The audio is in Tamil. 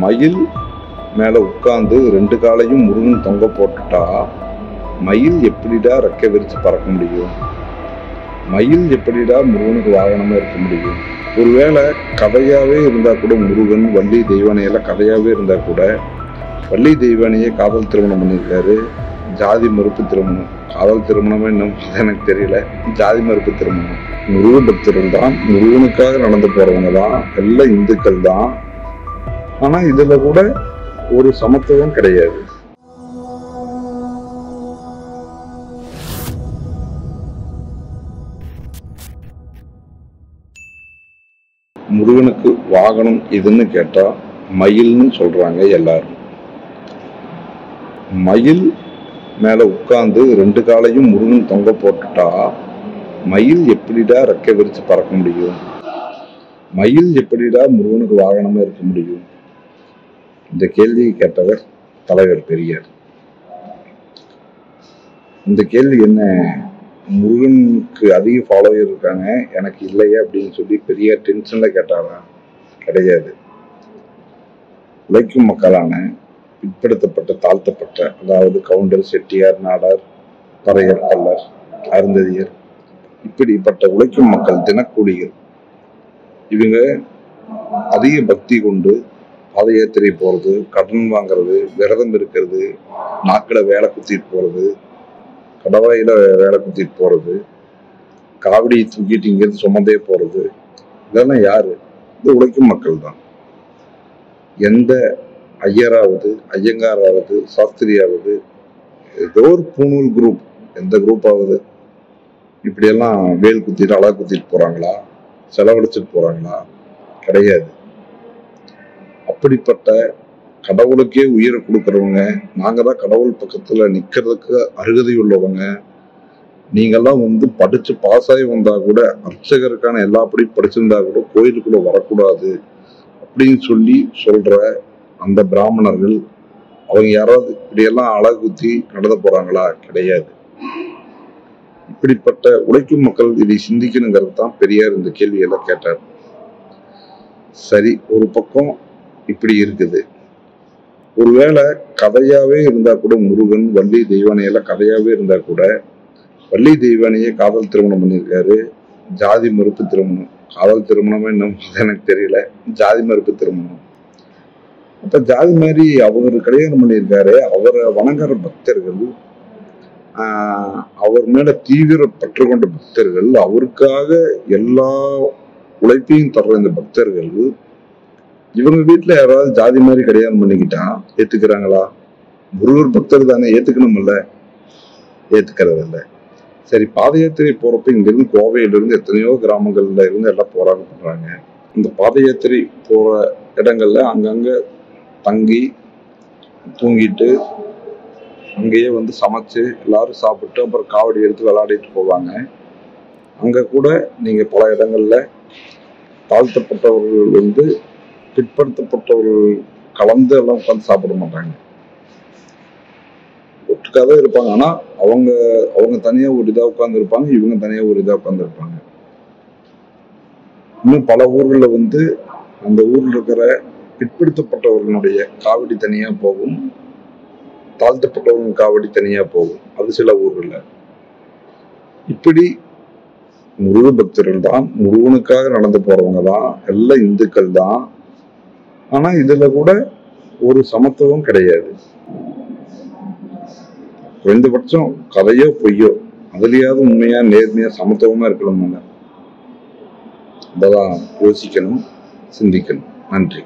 மயில் மேலே உட்காந்து 2 காலையும் முருகன் தொங்க போட்டுட்டா மயில் எப்படிடா ரெக்கை விரிச்சு பறக்க முடியும்? மயில் எப்படிடா முருகனுக்கு வாகனமா இருக்க முடியும்? ஒருவேளை கதையாவே இருந்தா கூட, முருகன் வள்ளி தெய்வானையெல்லாம் கதையாவே இருந்தா கூட, வள்ளி தெய்வானையே காதல் திருமணம் பண்ணியிருக்காரு. ஜாதி மறுப்பு திருமணம், காதல் திருமணமே இன்னும் எனக்கு தெரியல, ஜாதி மறுப்பு திருமணம். முருக பக்தர்கள் தான், முருகனுக்காக நடந்து போறவங்க தான், எல்லாம் இந்துக்கள் தான். ஆனா இதுல கூட ஒரு சமத்துவம் கிடையாது. முருகனுக்கு வாகனம் எதுன்னு கேட்டா மயில்னு சொல்றாங்க எல்லாரும். மயில் மேல உட்கார்ந்து 2 காலையும் முருகன் தொங்க போட்டுட்டா மயில் எப்படிடா ரெக்கை விரிச்சு பறக்க முடியும்? மயில் எப்படிடா முருகனுக்கு வாகனமா இருக்க முடியும்? இந்த கேள்வியை கேட்டவர் தலைவர் பெரியார். இந்த கேள்வி என்ன, முருகனுக்கு அதிக ஃபாலோவர் இருக்காங்க, எனக்கு இல்லையா அப்படின்னு சொல்லி பெரியார் டென்ஷன்ல கேட்டாரா? கிடையாது. உழைக்கும் மக்களான பிற்படுத்தப்பட்ட, தாழ்த்தப்பட்ட, அதாவது கவுண்டர், செட்டியார், நாடார், பறையர், பல்லர், அருந்ததியர், இப்படிப்பட்ட உழைக்கும் மக்கள், தினக்கூலிகள், இவங்க அதிக பக்தி கொண்டு பாத யாத்திரை போறது, கடன் வாங்குறது, விரதம் இருக்கிறது, நாக்கில வேலை குத்திட்டு போறது, கடவாயில வேலை குத்திட்டு போறது, காவடி தூக்கிட்டு இங்கிருந்து சுமந்தே போறது, இதெல்லாம் யாரு? இது உழைக்கும் மக்கள் தான். எந்த ஐயராவது, ஐயங்காராவது, சாஸ்திரியாவது, ஏதோ ஒரு பூணூல் குரூப், எந்த குரூப் ஆகுது இப்படியெல்லாம் வேல் குத்திட்டு அழகு குத்திட்டு போறாங்களா? செலவழிச்சுட்டு போறாங்களா? கிடையாது. அப்படிப்பட்ட கடவுளுக்கே உயிரை கொடுக்கறவங்க, நாங்க தான் கடவுள் பக்கத்துல நிக்கிறதுக்கு அருகதை உள்ளவங்க. நீங்கெல்லாம் படிச்சு பாஸ் ஆகி வந்தா கூட, அர்ச்சகருக்கான எல்லா படிப்பு படிச்சிருந்தா கூட கோயிலுக்குள்ள வரக்கூடாது அப்படின்னு சொல்லி சொல்ற அந்த பிராமணர்கள், அவங்க யாராவது இப்படியெல்லாம் அழகு குத்தி நடந்து போறாங்களா? கிடையாது. இப்படிப்பட்ட உழைக்கும் மக்கள் இதை சிந்திக்கணுங்கிறது தான் பெரியார் இந்த கேள்வியெல்லாம் கேட்டார். சரி, ஒரு பக்கம் இப்படி இருக்குது. ஒருவேளை கதையாவே இருந்தா கூட, முருகன் வள்ளி தெய்வானையெல்லாம் கதையாவே இருந்தா கூட, வள்ளி தெய்வானையே காதல் திருமணம் பண்ணியிருக்காரு. ஜாதி மறுப்பு திருமணம், காதல் திருமணமே இன்னும் எனக்கு தெரியல, ஜாதி மறுப்பு திருமணம். அப்ப ஜாதி மாதிரி அவர் கல்யாணம் பண்ணியிருக்காரு. அவரை வணங்குற பக்தர்கள், அவர் மேல தீவிர பற்று கொண்ட பக்தர்கள், அவருக்காக எல்லா உழைப்பையும் தர்ற இந்த பக்தர்கள், இவங்க வீட்டுல யாராவது ஜாதி மாதிரி கல்யாணம் பண்ணிக்கிட்டா ஏத்துக்கிறாங்களா? முருகர் பக்தர் தானே, ஏத்துக்கணும்ல, ஏத்துக்கிறது இல்லை. சரி, பாத யாத்திரை போறப்ப இங்கிருந்து கோவையிலிருந்து எத்தனையோ கிராமங்கள்ல இருந்து எல்லாம் போராட்டம் பண்றாங்க. இந்த பாத யாத்திரை போற இடங்கள்ல அங்கங்க தங்கி தூங்கிட்டு, அங்கேயே சமைச்சு எல்லாரும் சாப்பிட்டு அப்புறம் காவடி எடுத்து விளையாடிட்டு போவாங்க. அங்க கூட நீங்க பல இடங்கள்ல தாழ்த்தப்பட்டவர்கள் பிற்படுத்தப்பட்டவர்கள் கலந்து எல்லாம் உட்காந்து சாப்பிட மாட்டாங்க, ஒட்டுக்காதான் இருப்பாங்க. ஆனா அவங்க தனியா ஒரு இதா உட்கார்ந்து இருப்பாங்க, இவங்க தனியா ஒரு இதா உட்கார்ந்து இருப்பாங்க. இன்னும் பல ஊர்ல அந்த ஊர்ல இருக்கிற பிற்படுத்தப்பட்டவர்களுடைய காவடி தனியா போகும், தாழ்த்தப்பட்டவங்க காவடி தனியா போகும். அது சில ஊர்ல. இப்படி முருக பக்தர்கள் தான், முருகனுக்காக நடந்து போறவங்க தான், எல்லாம் இந்துக்கள் தான். ஆனா இதுல கூட ஒரு சமத்துவம் கிடையாது. குறைந்தபட்சம் கதையோ பொய்யோ அதுலயாவது உண்மையா, நேர்மையா, சமத்துவமா இருக்கணும். அதெல்லாம் யோசிக்கணும், சிந்திக்கணும். நன்றி.